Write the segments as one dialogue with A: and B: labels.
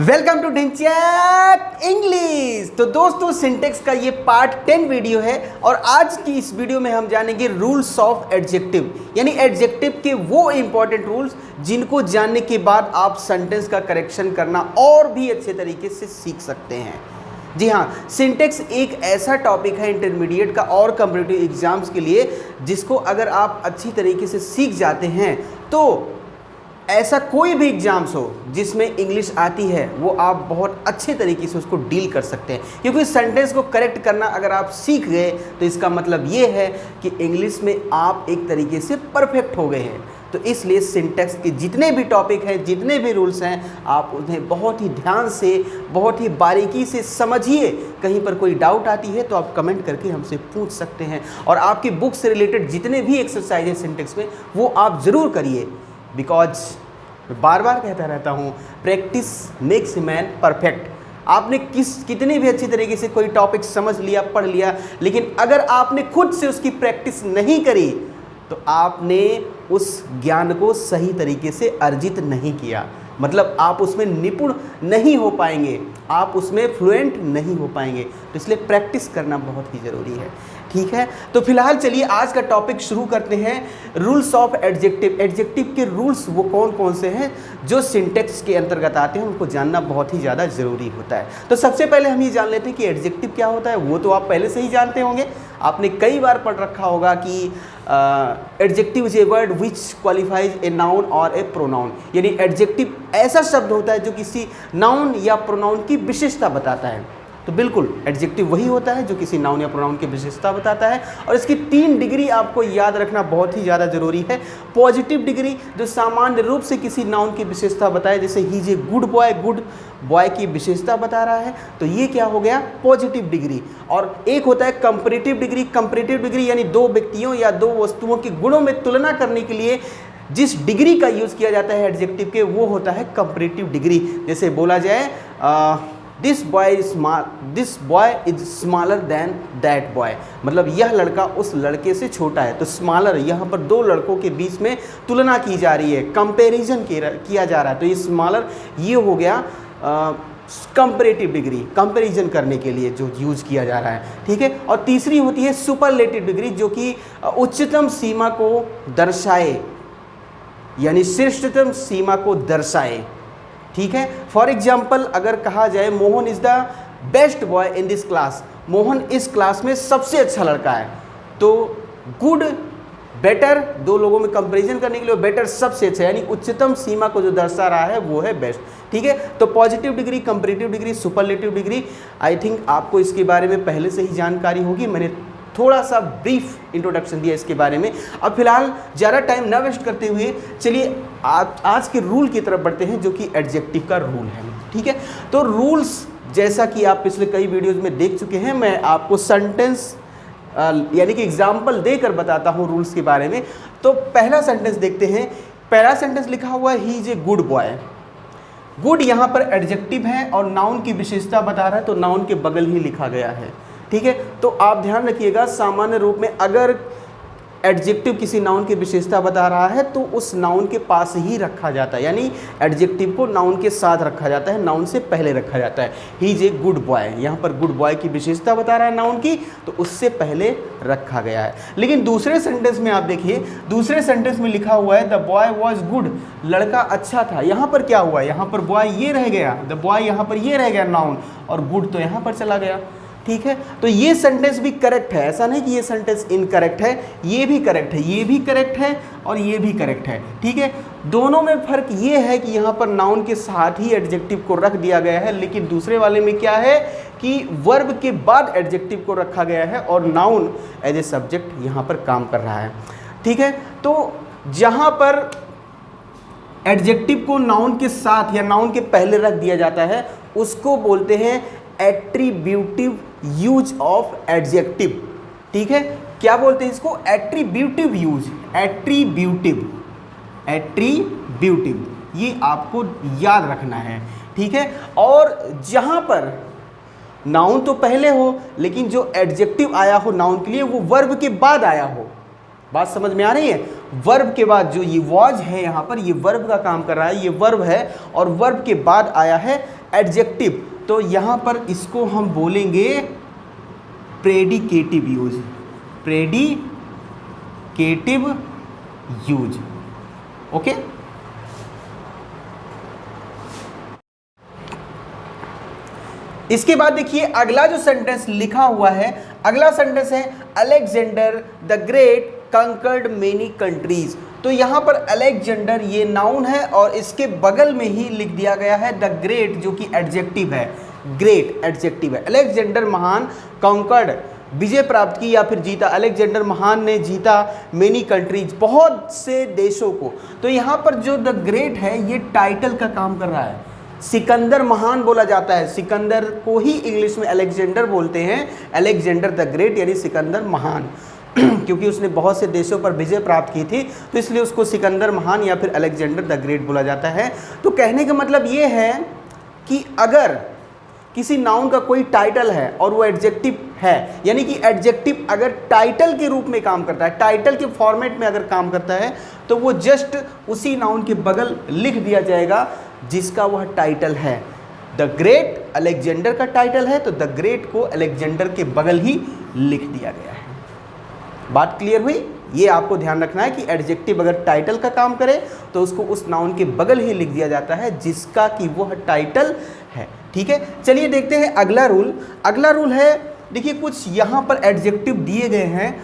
A: Welcome to Dhinchak English. तो दोस्तों syntax का ये पार्ट 10 वीडियो है और आज की इस वीडियो में हम जानेंगे रूल्स ऑफ एडजेक्टिव, यानी एडजेक्टिव के वो इंपॉर्टेंट रूल्स जिनको जानने के बाद आप सेंटेंस का करेक्शन करना और भी अच्छे तरीके से सीख सकते हैं। जी हाँ, सिंटेक्स एक ऐसा टॉपिक है इंटरमीडिएट का और कॉम्पिटिटिव एग्जाम्स के लिए जिसको अगर आप अच्छी तरीके से सीख जाते हैं तो ऐसा कोई भी एग्जाम्स हो जिसमें इंग्लिश आती है वो आप बहुत अच्छे तरीके से उसको डील कर सकते हैं, क्योंकि सेंटेंस को करेक्ट करना अगर आप सीख गए तो इसका मतलब ये है कि इंग्लिश में आप एक तरीके से परफेक्ट हो गए हैं। तो इसलिए सिंटेक्स के जितने भी टॉपिक हैं, जितने भी रूल्स हैं, आप उन्हें बहुत ही ध्यान से, बहुत ही बारीकी से समझिए। कहीं पर कोई डाउट आती है तो आप कमेंट करके हमसे पूछ सकते हैं और आपकी बुक से रिलेटेड जितने भी एक्सरसाइज हैं सिंटेक्स में वो आप ज़रूर करिए, बिकॉज मैं बार बार कहता रहता हूँ practice makes a man perfect. आपने कितने भी अच्छी तरीके से कोई टॉपिक समझ लिया, पढ़ लिया, लेकिन अगर आपने खुद से उसकी प्रैक्टिस नहीं करी तो आपने उस ज्ञान को सही तरीके से अर्जित नहीं किया, मतलब आप उसमें निपुण नहीं हो पाएंगे, आप उसमें फ्लुएंट नहीं हो पाएंगे। तो इसलिए प्रैक्टिस करना बहुत ही ज़रूरी है। ठीक है, तो फिलहाल चलिए आज का टॉपिक शुरू करते हैं। Rules of adjective. एडजेक्टिव के रूल्स वो कौन कौन से हैं जो सिंटेक्स के अंतर्गत आते हैं, उनको जानना बहुत ही ज़्यादा ज़रूरी होता है। तो सबसे पहले हम ये जान लेते हैं कि एडजेक्टिव क्या होता है। वो तो आप पहले से ही जानते होंगे, आपने कई बार पढ़ रखा होगा कि adjective is a word which qualifies a noun और ए प्रोनाउन, यानी एडजेक्टिव ऐसा शब्द होता है जो किसी नाउन या प्रोनाउन की विशेषता बताता है। तो बिल्कुल एडजेक्टिव वही होता है जो किसी नाउन या प्रोनाउन की विशेषता बताता है। और इसकी 3 डिग्री आपको याद रखना बहुत ही ज़्यादा ज़रूरी है। पॉजिटिव डिग्री जो सामान्य रूप से किसी नाउन की विशेषता बताए, जैसे he is a good boy की विशेषता बता रहा है, तो ये क्या हो गया, पॉजिटिव डिग्री। और एक होता है कंपैरेटिव डिग्री। कंपैरेटिव डिग्री यानी 2 व्यक्तियों या 2 वस्तुओं के गुणों में तुलना करने के लिए जिस डिग्री का यूज़ किया जाता है एडजेक्टिव के, वो होता है कंपैरेटिव डिग्री। जैसे बोला जाए this boy is smaller than that boy, मतलब यह लड़का उस लड़के से छोटा है। तो स्मॉलर यहाँ पर 2 लड़कों के बीच में तुलना की जा रही है, कंपैरिजन किया जा रहा है। तो ये स्मॉलर ये हो गया कंपैरेटिव डिग्री, कंपैरिजन करने के लिए जो यूज किया जा रहा है। ठीक है, और तीसरी होती है सुपरलेटिव डिग्री जो कि उच्चतम सीमा को दर्शाए, यानी श्रेष्ठतम सीमा को दर्शाए। ठीक है, फॉर एग्जाम्पल अगर कहा जाए Mohan is the best boy in this class, Mohan इस क्लास में सबसे अच्छा लड़का है, तो गुड बेटर 2 लोगों में कंपैरिजन करने के लिए बेटर सबसे अच्छा, यानी उच्चतम सीमा को जो दर्शा रहा है वो है बेस्ट। ठीक है, तो positive degree, comparative degree, superlative degree, I think आपको इसके बारे में पहले से ही जानकारी होगी। मैंने थोड़ा सा ब्रीफ इंट्रोडक्शन दिया इसके बारे में। अब फिलहाल ज़्यादा टाइम ना वेस्ट करते हुए चलिए आज के रूल की तरफ बढ़ते हैं जो कि एडजेक्टिव का रूल है। ठीक है, तो रूल्स जैसा कि आप पिछले कई वीडियोज़ में देख चुके हैं, मैं आपको सेंटेंस यानी कि एग्जाम्पल देकर बताता हूँ रूल्स के बारे में। तो पहला सेंटेंस देखते हैं। पहला सेंटेंस लिखा हुआ है he is a good boy. Good यहाँ पर एडजेक्टिव है और नाउन की विशेषता बता रहा है, तो नाउन के बगल ही लिखा गया है। ठीक है, तो आप ध्यान रखिएगा सामान्य रूप में अगर एडजेक्टिव किसी नाउन की विशेषता बता रहा है तो उस नाउन के पास ही रखा जाता है, यानी एडजेक्टिव को नाउन के साथ रखा जाता है, नाउन से पहले रखा जाता है। He is a good boy, यहाँ पर गुड बॉय की विशेषता बता रहा है नाउन की, तो उससे पहले रखा गया है। लेकिन दूसरे सेंटेंस में आप देखिए, दूसरे सेंटेंस में लिखा हुआ है द बॉय वॉज गुड, लड़का अच्छा था। यहाँ पर क्या हुआ, यहाँ पर बॉय ये रह गया, द बॉय यहाँ पर ये रह गया नाउन, और गुड तो यहाँ पर चला गया। ठीक है, तो ये सेंटेंस भी करेक्ट है, ऐसा नहीं कि ये सेंटेंस इनकरेक्ट है, ये भी करेक्ट है, ये भी करेक्ट है और ये भी करेक्ट है। ठीक है, दोनों में फ़र्क ये है कि यहाँ पर नाउन के साथ ही एडजेक्टिव को रख दिया गया है, लेकिन दूसरे वाले में क्या है कि वर्ब के बाद एडजेक्टिव को रखा गया है और नाउन एज ए सब्जेक्ट यहाँ पर काम कर रहा है। ठीक है, तो जहाँ पर एडजेक्टिव को नाउन के साथ या नाउन के पहले रख दिया जाता है उसको बोलते हैं एट्रीब्यूटिव यूज ऑफ एडजेक्टिव। ठीक है, क्या बोलते हैं इसको, एट्रीब्यूटिव यूज, एट्रीब्यूटिव, ये आपको याद रखना है। ठीक है, और जहां पर नाउन तो पहले हो लेकिन जो एडजेक्टिव आया हो नाउन के लिए वो वर्ब के बाद आया हो, बात समझ में आ रही है? वर्ब के बाद जो ये वॉज है यहाँ पर, ये वर्ब का काम कर रहा है, ये वर्ब है, और वर्ब के बाद आया है एडजेक्टिव। तो यहाँ पर इसको हम बोलेंगे predicative use, predicative use. Okay, इसके बाद देखिए अगला जो सेंटेंस लिखा हुआ है, अगला सेंटेंस है Alexander the great conquered many countries. तो यहाँ पर अलेक्जेंडर ये नाउन है और इसके बगल में ही लिख दिया गया है द ग्रेट, जो कि एडजेक्टिव है। ग्रेट एडजेक्टिव है। अलेक्जेंडर महान, कंकर्ड विजय प्राप्त की या फिर जीता, अलेक्जेंडर महान ने जीता मेनी कंट्रीज, बहुत से देशों को। तो यहाँ पर जो द ग्रेट है ये टाइटल का काम कर रहा है। सिकंदर महान बोला जाता है, सिकंदर को ही इंग्लिश में अलेक्जेंडर बोलते हैं, अलेक्जेंडर द ग्रेट यानी सिकंदर महान क्योंकि उसने बहुत से देशों पर विजय प्राप्त की थी, तो इसलिए उसको सिकंदर महान या फिर अलेक्जेंडर द ग्रेट बोला जाता है। तो कहने का मतलब ये है कि अगर किसी नाउन का कोई टाइटल है और वो एडजेक्टिव है, यानी कि एडजेक्टिव अगर टाइटल के रूप में काम करता है, टाइटल के फॉर्मेट में अगर काम करता है, तो वो जस्ट उसी नाउन के बगल लिख दिया जाएगा जिसका वह टाइटल है। द ग्रेट अलेक्जेंडर का टाइटल है, तो द ग्रेट को अलेक्जेंडर के बगल ही लिख दिया गया है। बात क्लियर हुई? ये आपको ध्यान रखना है कि एडजेक्टिव अगर टाइटल का काम करे तो उसको उस नाउन के बगल ही लिख दिया जाता है जिसका कि वह टाइटल है। ठीक है, चलिए देखते हैं अगला रूल। अगला रूल है, देखिए कुछ यहाँ पर एडजेक्टिव दिए गए हैं,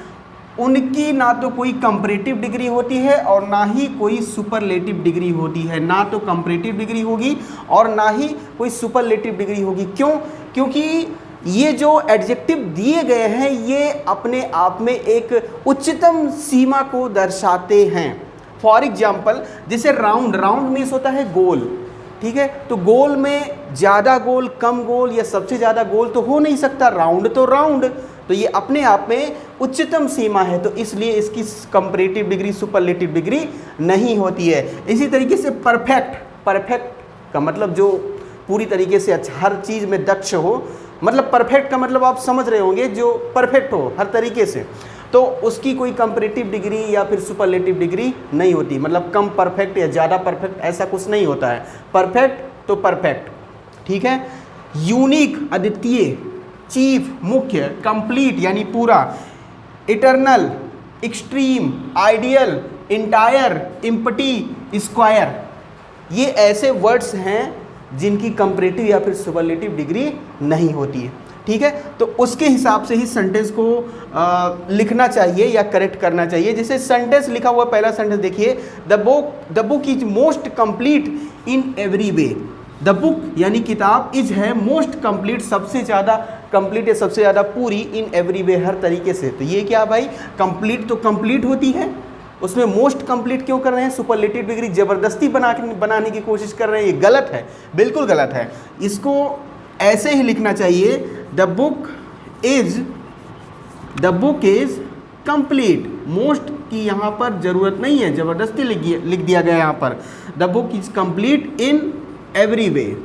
A: उनकी ना तो कोई कंपैरेटिव डिग्री होती है और ना ही कोई सुपरलेटिव डिग्री होती है। ना तो कंपैरेटिव डिग्री होगी और ना ही कोई सुपरलेटिव डिग्री होगी। क्यों? क्योंकि ये जो एडजेक्टिव दिए गए हैं ये अपने आप में एक उच्चतम सीमा को दर्शाते हैं। फॉर एग्जाम्पल जैसे राउंड, राउंड मीन्स होता है गोल, ठीक है, तो गोल में ज़्यादा गोल, कम गोल या सबसे ज़्यादा गोल तो हो नहीं सकता, राउंड तो राउंड, तो ये अपने आप में उच्चतम सीमा है, तो इसलिए इसकी कंपैरेटिव डिग्री, सुपरलेटिव डिग्री नहीं होती है। इसी तरीके से परफेक्ट, परफेक्ट का मतलब जो पूरी तरीके से अच्छा, हर चीज़ में दक्ष हो, मतलब परफेक्ट का मतलब आप समझ रहे होंगे, जो परफेक्ट हो हर तरीके से, तो उसकी कोई कंपैरेटिव डिग्री या फिर सुपरलेटिव डिग्री नहीं होती। मतलब कम परफेक्ट या ज़्यादा परफेक्ट ऐसा कुछ नहीं होता है, परफेक्ट तो परफेक्ट। ठीक है, यूनिक अद्वितीय, चीफ मुख्य, कंप्लीट यानी पूरा, eternal, extreme, ideal, entire, empty, square, ये ऐसे वर्ड्स हैं जिनकी कंपैरेटिव या फिर सुपरलेटिव डिग्री नहीं होती है। ठीक है, तो उसके हिसाब से ही सेंटेंस को लिखना चाहिए या करेक्ट करना चाहिए। जैसे सेंटेंस लिखा हुआ पहला सेंटेंस देखिए, the book is most complete in every way. The book यानी किताब, इज है मोस्ट कंप्लीट, सबसे ज़्यादा कंप्लीट है, सबसे ज़्यादा पूरी, इन एवरी वे हर तरीके से। तो ये क्या भाई, कंप्लीट तो कंप्लीट होती है, उसमें मोस्ट कंप्लीट क्यों कर रहे हैं? सुपरलेटिव डिग्री ज़बरदस्ती बनाने की कोशिश कर रहे हैं, ये गलत है, बिल्कुल गलत है। इसको ऐसे ही लिखना चाहिए, the book is complete. Most की यहाँ पर ज़रूरत नहीं है, ज़बरदस्ती लिख दिया गया यहाँ पर। The book is complete in every way,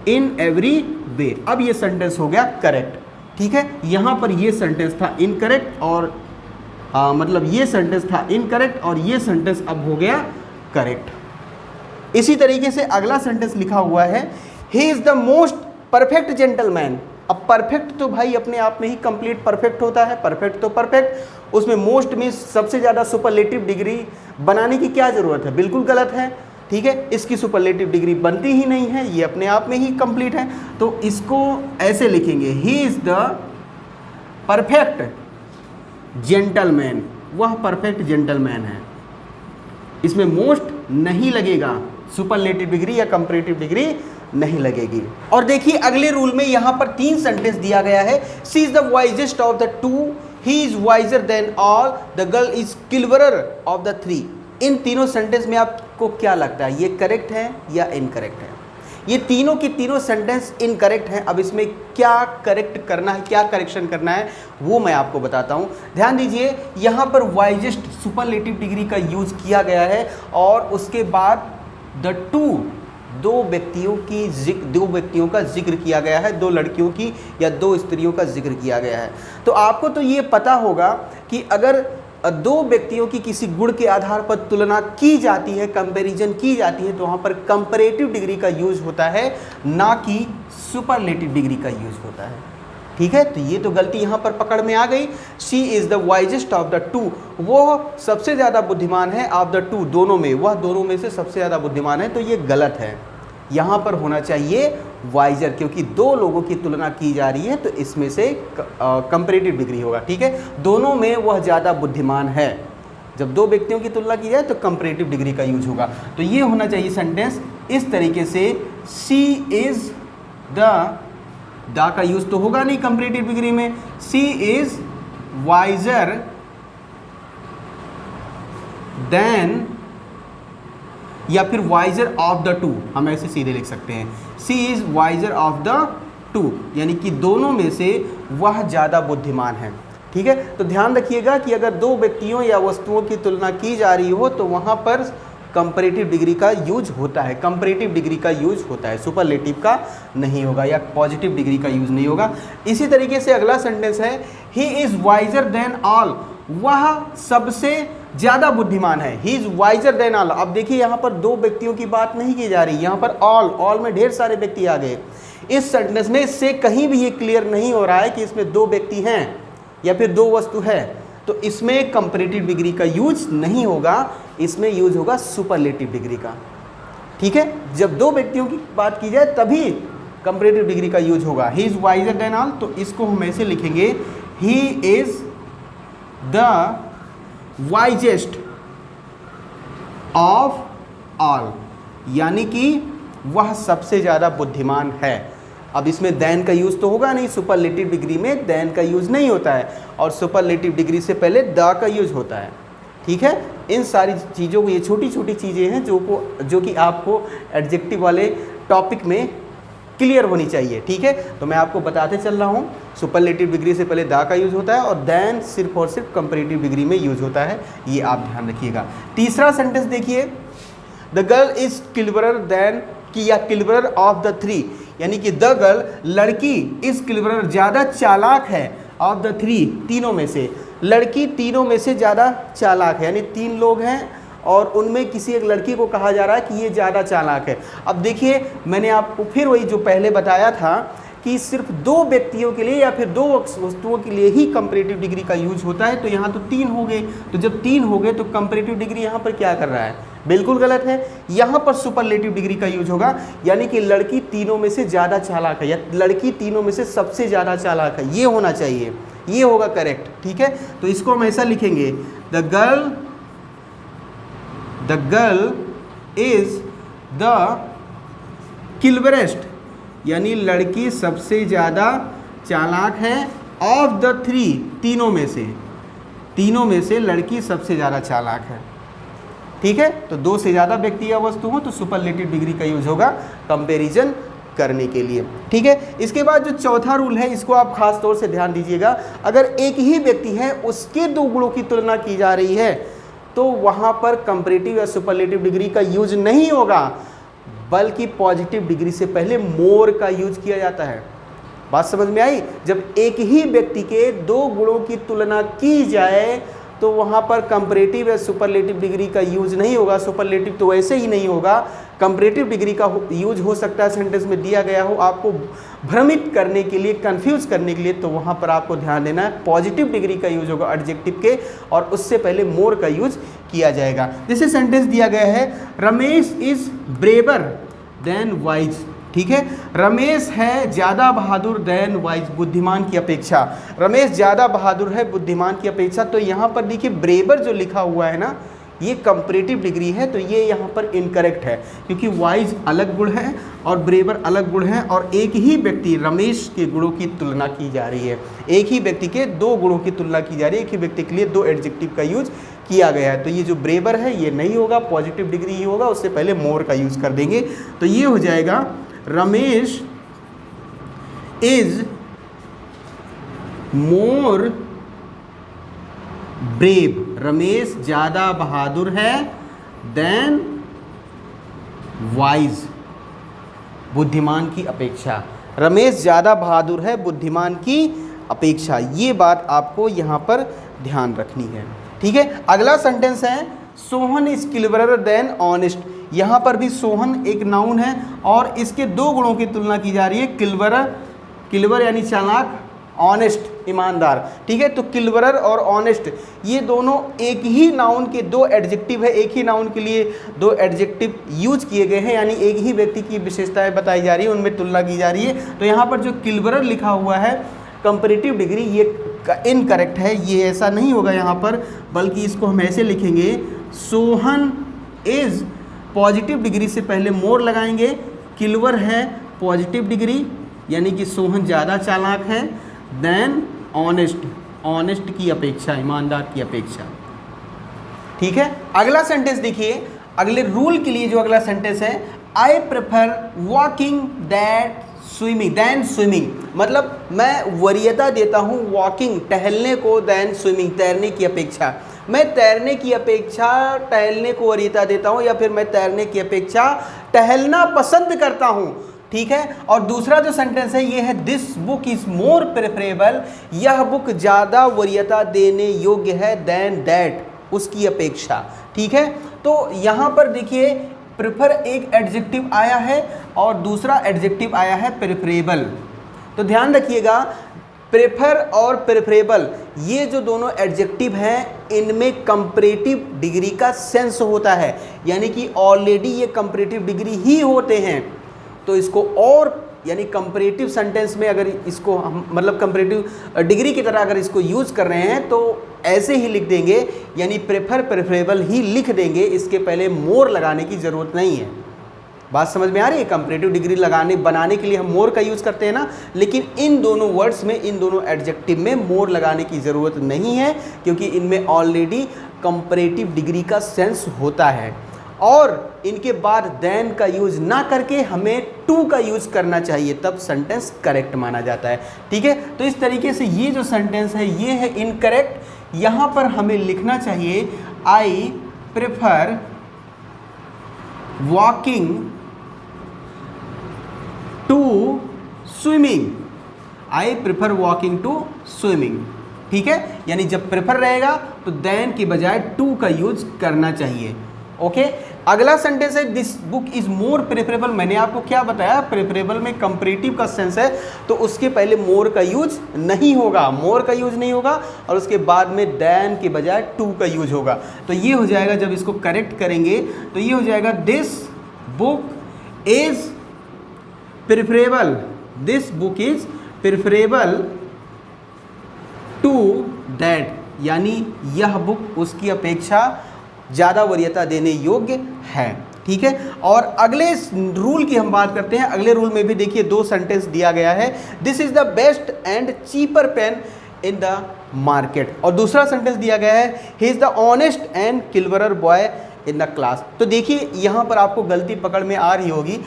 A: in every way. अब ये सेंटेंस हो गया करेक्ट। ठीक है, यहाँ पर ये सेंटेंस था इनकरेक्ट और मतलब ये सेंटेंस था इनकरेक्ट और ये सेंटेंस अब हो गया करेक्ट। इसी तरीके से अगला सेंटेंस लिखा हुआ है, he is the most perfect gentleman. अब परफेक्ट तो भाई अपने आप में ही कंप्लीट परफेक्ट होता है, परफेक्ट तो परफेक्ट, उसमें मोस्ट में सबसे ज़्यादा सुपरलेटिव डिग्री बनाने की क्या ज़रूरत है? बिल्कुल गलत है। ठीक है, इसकी सुपरलेटिव डिग्री बनती ही नहीं है, ये अपने आप में ही कंप्लीट है। तो इसको ऐसे लिखेंगे, he is the perfect gentleman, वह परफेक्ट जेंटलमैन है। इसमें मोस्ट नहीं लगेगा, सुपरलेटिव डिग्री या कंपैरेटिव डिग्री नहीं लगेगी। और देखिए अगले रूल में यहाँ पर 3 सेंटेंस दिया गया है, she is the wisest of the 2, he is wiser than all, the girl is cleverer of the 3। इन तीनों सेंटेंस में आपको क्या लगता है, ये करेक्ट है या इनकरेक्ट है? ये तीनों की तीनों सेंटेंस इनकरेक्ट हैं। अब इसमें क्या करेक्ट करना है, क्या करेक्शन करना है, वो मैं आपको बताता हूँ। ध्यान दीजिए, यहाँ पर वाइजेस्ट सुपरलेटिव डिग्री का यूज़ किया गया है और उसके बाद द 2, दो व्यक्तियों का जिक्र किया गया है, 2 लड़कियों की या 2 स्त्रियों का जिक्र किया गया है। तो आपको तो ये पता होगा कि अगर दो व्यक्तियों की किसी गुण के आधार पर तुलना की जाती है, कंपैरिजन की जाती है, तो वहाँ पर कंपैरेटिव डिग्री का यूज होता है, ना कि सुपरलेटिव डिग्री का यूज होता है। ठीक है, तो ये तो गलती यहाँ पर पकड़ में आ गई। She is the wisest of the to, वो सबसे ज़्यादा बुद्धिमान है, ऑफ द टू, दोनों में, वह दोनों में से सबसे ज़्यादा बुद्धिमान है, तो ये गलत है। यहाँ पर होना चाहिए वाइजर, क्योंकि दो लोगों की तुलना की जा रही है, तो इसमें से कंपैरेटिव डिग्री होगा। ठीक है, दोनों में वह ज़्यादा बुद्धिमान है। जब दो व्यक्तियों की तुलना की जाए तो कंपैरेटिव डिग्री का यूज होगा। तो ये होना चाहिए सेंटेंस इस तरीके से, शी इज़ द का यूज तो होगा नहीं कंपैरेटिव डिग्री में, शी इज वाइजर देन, या फिर वाइजर ऑफ द टू, हम ऐसे सीधे लिख सकते हैं, she is wiser of the two, यानी कि दोनों में से वह ज़्यादा बुद्धिमान है। ठीक है, तो ध्यान रखिएगा कि अगर दो व्यक्तियों या वस्तुओं की तुलना की जा रही हो तो वहाँ पर कंपैरेटिव डिग्री का यूज होता है, कंपैरेटिव डिग्री का यूज होता है, सुपरलेटिव का नहीं होगा, या पॉजिटिव डिग्री का यूज नहीं होगा। इसी तरीके से अगला सेंटेंस है, he is visor than all, वह सबसे ज़्यादा बुद्धिमान है। He is visor than all. अब देखिए यहाँ पर दो व्यक्तियों की बात नहीं की जा रही, यहाँ पर ऑल में ढेर सारे व्यक्ति आ गए। इस सेंटेंस में इससे कहीं भी ये क्लियर नहीं हो रहा है कि इसमें दो व्यक्ति हैं या फिर दो वस्तु है, तो इसमें कंपैरेटिव डिग्री का यूज नहीं होगा, इसमें यूज होगा सुपरलेटिव डिग्री का। ठीक है, जब दो व्यक्तियों की बात की जाए तभी कंपैरेटिव डिग्री का यूज होगा। He is visor than all, तो इसको हम ऐसे लिखेंगे, he is the wisest of all, यानी कि वह सबसे ज़्यादा बुद्धिमान है। अब इसमें देन का यूज़ तो होगा नहीं, सुपरलेटिव डिग्री में देन का यूज़ नहीं होता है, और सुपरलेटिव डिग्री से पहले द का यूज़ होता है। ठीक है, इन सारी चीज़ों को, ये छोटी छोटी चीज़ें हैं जो कि आपको एडजेक्टिव वाले टॉपिक में क्लियर होनी चाहिए। ठीक है, तो मैं आपको बताते चल रहा हूँ, सुपरलेटिव डिग्री से पहले द का यूज़ होता है और देन सिर्फ और सिर्फ कंपैरेटिव डिग्री में यूज़ होता है, ये आप ध्यान रखिएगा। तीसरा सेंटेंस देखिए, द गर्ल इज़ क्लिवरर देन, कि या क्लिवरर ऑफ द थ्री, यानी कि द गर्ल, लड़की, इज़ क्लिवरर, ज़्यादा चालाक है, ऑफ द थ्री, तीनों में से, लड़की तीनों में से ज़्यादा चालाक है, यानी तीन लोग हैं और उनमें किसी एक लड़की को कहा जा रहा है कि ये ज़्यादा चालाक है। अब देखिए, मैंने आपको फिर वही जो पहले बताया था कि सिर्फ दो व्यक्तियों के लिए या फिर दो वस्तुओं के लिए ही कंपैरेटिव डिग्री का यूज होता है, तो यहाँ तो तीन हो गए, तो जब तीन हो गए तो कंपैरेटिव डिग्री यहाँ पर क्या कर रहा है, बिल्कुल गलत है। यहाँ पर सुपरलेटिव डिग्री का यूज होगा, यानी कि लड़की तीनों में से ज़्यादा चालाक है, या लड़की तीनों में से सबसे ज़्यादा चालाक है, ये होना चाहिए, ये होगा करेक्ट। ठीक है, तो इसको हम ऐसा लिखेंगे, the girl is the cleverest, यानी लड़की सबसे ज़्यादा चालाक है, ऑफ द थ्री, तीनों में से लड़की सबसे ज़्यादा चालाक है। ठीक है, तो दो से ज़्यादा व्यक्ति या वस्तु हो तो सुपरलेटिव डिग्री का यूज होगा कंपैरिजन करने के लिए। ठीक है, इसके बाद जो चौथा रूल है, इसको आप खास तौर से ध्यान दीजिएगा, अगर एक ही व्यक्ति है, उसके दो गुणों की तुलना की जा रही है, तो वहाँ पर कंपैरेटिव या सुपरलेटिव डिग्री का यूज नहीं होगा, बल्कि पॉजिटिव डिग्री से पहले मोर का यूज किया जाता है। बात समझ में आई? जब एक ही व्यक्ति के दो गुणों की तुलना की जाए तो वहाँ पर कंपैरेटिव या सुपरलेटिव डिग्री का यूज नहीं होगा, सुपरलेटिव तो वैसे ही नहीं होगा, कंपैरेटिव डिग्री का यूज हो सकता है सेंटेंस में दिया गया हो आपको भ्रमित करने के लिए, कंफ्यूज करने के लिए, तो वहाँ पर आपको ध्यान देना है पॉजिटिव डिग्री का यूज होगा एडजेक्टिव के, और उससे पहले मोर का यूज किया जाएगा। जैसे सेंटेंस दिया गया है, Ramesh is braver than wise. ठीक है, रमेश है ज़्यादा बहादुर देन वाइज, बुद्धिमान की अपेक्षा। रमेश ज़्यादा बहादुर है बुद्धिमान की अपेक्षा, तो यहाँ पर देखिए ब्रेवर जो लिखा हुआ है ना, ये कंपैरेटिव डिग्री है, तो ये यहाँ पर इनकरेक्ट है, क्योंकि वाइज अलग गुण है और ब्रेवर अलग गुण है, और एक ही व्यक्ति रमेश के गुणों की तुलना की जा रही है, एक ही व्यक्ति के दो गुणों की तुलना की जा रही है, एक ही व्यक्ति के लिए दो एडजेक्टिव का यूज किया गया है। तो ये जो ब्रेवर है ये नहीं होगा, पॉजिटिव डिग्री ही होगा, उससे पहले मोर का यूज कर देंगे, तो ये हो जाएगा Ramesh is more brave, Ramesh ज़्यादा बहादुर है देन वाइज, बुद्धिमान की अपेक्षा। रमेश ज़्यादा बहादुर है बुद्धिमान की अपेक्षा, ये बात आपको यहाँ पर ध्यान रखनी है। ठीक है। अगला सेंटेंस है सोहन इज क्लिवरर देन ऑनेस्ट। यहाँ पर भी सोहन एक नाउन है और इसके दो गुणों की तुलना की जा रही है, क्लिवर यानी चालाक, ऑनेस्ट ईमानदार। ठीक है, तो क्लिवरर और ऑनेस्ट ये दोनों एक ही नाउन के दो एडजेक्टिव है, एक ही नाउन के लिए दो एडजेक्टिव यूज किए गए हैं, यानी एक ही व्यक्ति की विशेषताएं बताई जा रही है, उनमें तुलना की जा रही है। तो यहाँ पर जो क्लिवरर लिखा हुआ है कंपैरेटिव डिग्री, ये इनकरेक्ट है, ये ऐसा नहीं होगा यहाँ पर, बल्कि इसको हम ऐसे लिखेंगे सोहन इज पॉजिटिव डिग्री से पहले मोर लगाएंगे, क्लिवर है पॉजिटिव डिग्री यानी कि सोहन ज़्यादा चालाक है, देन ऑनेस्ट, ऑनेस्ट की अपेक्षा, ईमानदार की अपेक्षा। ठीक है, अगला सेंटेंस देखिए, अगले रूल के लिए जो अगला सेंटेंस है, I prefer walking that swimming then swimming, मतलब मैं वरीयता देता हूँ वॉकिंग टहलने को, देन स्विमिंग तैरने की अपेक्षा। मैं तैरने की अपेक्षा टहलने को वरीयता देता हूँ, या फिर मैं तैरने की अपेक्षा टहलना पसंद करता हूँ। ठीक है, और दूसरा जो सेंटेंस है ये है this book is more preferable, यह बुक ज़्यादा वरीयता देने योग्य है, देन दैट, उसकी अपेक्षा। ठीक है, तो यहाँ पर देखिए प्रेफर एक एडजेक्टिव आया है और दूसरा एडजेक्टिव आया है प्रेफरेबल। तो ध्यान रखिएगा, प्रेफर और प्रेफरेबल ये जो दोनों एडजेक्टिव हैं इनमें कंपैरेटिव डिग्री का सेंस होता है, यानी कि ऑलरेडी ये कंपैरेटिव डिग्री ही होते हैं। तो इसको और यानी कंपैरेटिव सेंटेंस में अगर इसको हम मतलब कंपैरेटिव डिग्री की तरह अगर इसको यूज़ कर रहे हैं तो ऐसे ही लिख देंगे, यानी प्रेफर प्रेफरेबल ही लिख देंगे, इसके पहले मोर लगाने की ज़रूरत नहीं है। बात समझ में आ रही है? कंपैरेटिव डिग्री बनाने के लिए हम मोर का यूज़ करते हैं ना, लेकिन इन दोनों वर्ड्स में, इन दोनों एडजेक्टिव में मोर लगाने की ज़रूरत नहीं है, क्योंकि इनमें ऑलरेडी कंपैरेटिव डिग्री का सेंस होता है। और इनके बाद देन का यूज़ ना करके हमें टू का यूज़ करना चाहिए, तब सेंटेंस करेक्ट माना जाता है। ठीक है, तो इस तरीके से ये जो सेंटेंस है ये है इनकरेक्ट। यहाँ पर हमें लिखना चाहिए I prefer walking to swimming, I prefer walking to swimming. ठीक है, यानी जब प्रेफर रहेगा तो देन की बजाय टू का यूज करना चाहिए। ओके, अगला सेंटेंस है this book is more preferable. मैंने आपको क्या बताया, प्रेफरेबल में कंपैरेटिव का सेंस है, तो उसके पहले मोर का यूज नहीं होगा, मोर का यूज नहीं होगा, और उसके बाद में देन के बजाय टू का यूज होगा। तो ये हो जाएगा, जब इसको करेक्ट करेंगे तो ये हो जाएगा this book is preferable, this book is preferable to that, यानी यह बुक उसकी अपेक्षा ज़्यादा वरीयता देने योग्य है। ठीक है, और अगले रूल की हम बात करते हैं। अगले रूल में भी देखिए दो सेंटेंस दिया गया है, this is the best and cheaper pen in the market, और दूसरा सेंटेंस दिया गया है he is the honest and cleverer boy in the class. तो देखिए यहाँ पर आपको गलती पकड़ में आ रही होगी,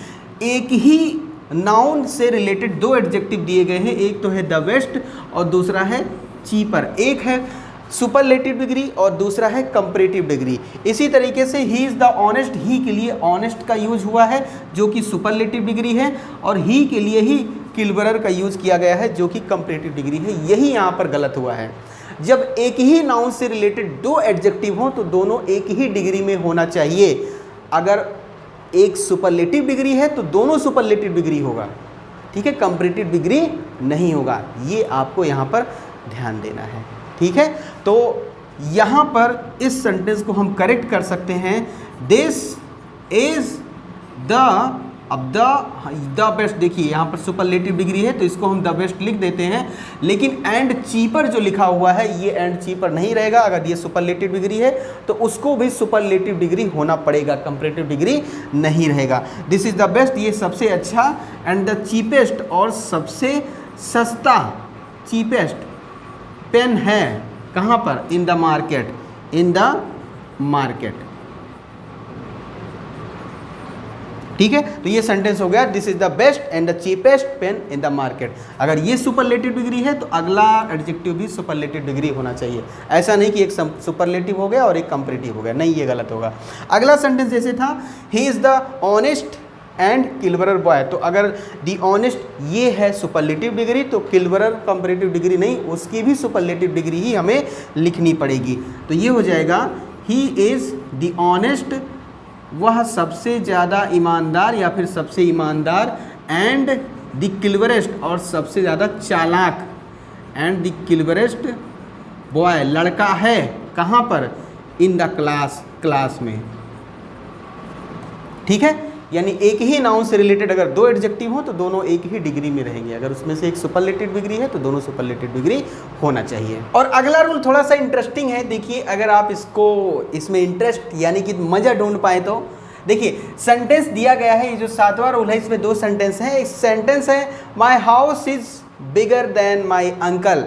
A: एक ही नाउन से रिलेटेड दो एडजेक्टिव दिए गए हैं, एक तो है द बेस्ट और दूसरा है चीपर, एक है सुपरलेटिव डिग्री और दूसरा है कंपैरेटिव डिग्री। इसी तरीके से ही इज़ द ऑनेस्ट, ही के लिए ऑनेस्ट का यूज हुआ है जो कि सुपरलेटिव डिग्री है, और ही के लिए ही क्लिवरर का यूज किया गया है जो कि कंपैरेटिव डिग्री है। यही यहाँ पर गलत हुआ है। जब एक ही नाउन से रिलेटेड दो एडजेक्टिव हों तो दोनों एक ही डिग्री में होना चाहिए। अगर एक सुपरलेटिव डिग्री है तो दोनों सुपरलेटिव डिग्री होगा। ठीक है, कंपैरेटिव डिग्री नहीं होगा, ये आपको यहाँ पर ध्यान देना है। ठीक है, तो यहाँ पर इस सेंटेंस को हम करेक्ट कर सकते हैं, दिस इज द, अब द बेस्ट, देखिए यहाँ पर सुपरलेटिव डिग्री है तो इसको हम द बेस्ट लिख देते हैं, लेकिन एंड चीपर जो लिखा हुआ है ये एंड चीपर नहीं रहेगा। अगर ये सुपरलेटिव डिग्री है तो उसको भी सुपरलेटिव डिग्री होना पड़ेगा, कंपैरेटिव डिग्री नहीं रहेगा। दिस इज द बेस्ट, ये सबसे अच्छा, एंड द चीपेस्ट, और सबसे सस्ता, चीपेस्ट पेन है कहाँ पर, इन the market, in the market. ठीक है, तो ये सेंटेंस हो गया this is the best and the cheapest pen in the market. अगर ये सुपरलेटिव डिग्री है तो अगला एडजेक्टिव भी सुपरलेटिव डिग्री होना चाहिए। ऐसा नहीं कि एक सुपरलेटिव हो गया और एक कंपैरेटिव हो गया, नहीं, ये गलत होगा। अगला सेंटेंस जैसे था he is the honest and cleverer boy. तो अगर दी ऑनेस्ट ये है सुपरलेटिव डिग्री, तो किलवरर कंपैरेटिव डिग्री नहीं, उसकी भी सुपरलेटिव डिग्री ही हमें लिखनी पड़ेगी। तो ये हो जाएगा ही इज़ दी ऑनेस्ट, वह सबसे ज़्यादा ईमानदार या फिर सबसे ईमानदार, एंड द किलवरेस्ट और सबसे ज़्यादा चालाक, एंड द किलवरेस्ट बॉय लड़का है कहाँ पर, इन द क्लास, क्लास में। ठीक है, यानी एक ही नाउन से रिलेटेड अगर दो एडजेक्टिव हो तो दोनों एक ही डिग्री में रहेंगे, अगर उसमें से एक सुपरलेटिव डिग्री है तो दोनों सुपरलेटिव डिग्री होना चाहिए। और अगला रूल थोड़ा सा इंटरेस्टिंग है, देखिए अगर आप इसमें इंटरेस्ट यानी कि मज़ा ढूंढ पाए तो देखिए सेंटेंस दिया गया है, ये जो 7वां रूल है इसमें 2 सेंटेंस हैं। एक सेंटेंस है my house is bigger than my uncle,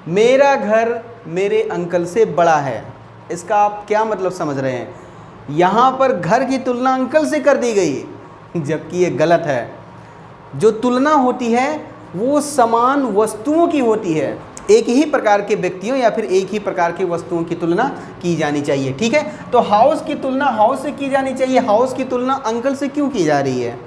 A: मेरा घर मेरे अंकल से बड़ा है। इसका आप क्या मतलब समझ रहे हैं, यहाँ पर घर की तुलना अंकल से कर दी गई, जबकि ये गलत है। जो तुलना होती है वो समान वस्तुओं की होती है, एक ही प्रकार के व्यक्तियों या फिर एक ही प्रकार की वस्तुओं की तुलना की जानी चाहिए। ठीक है, तो हाउस की तुलना हाउस से की जानी चाहिए, हाउस की तुलना अंकल से क्यों की जा रही है।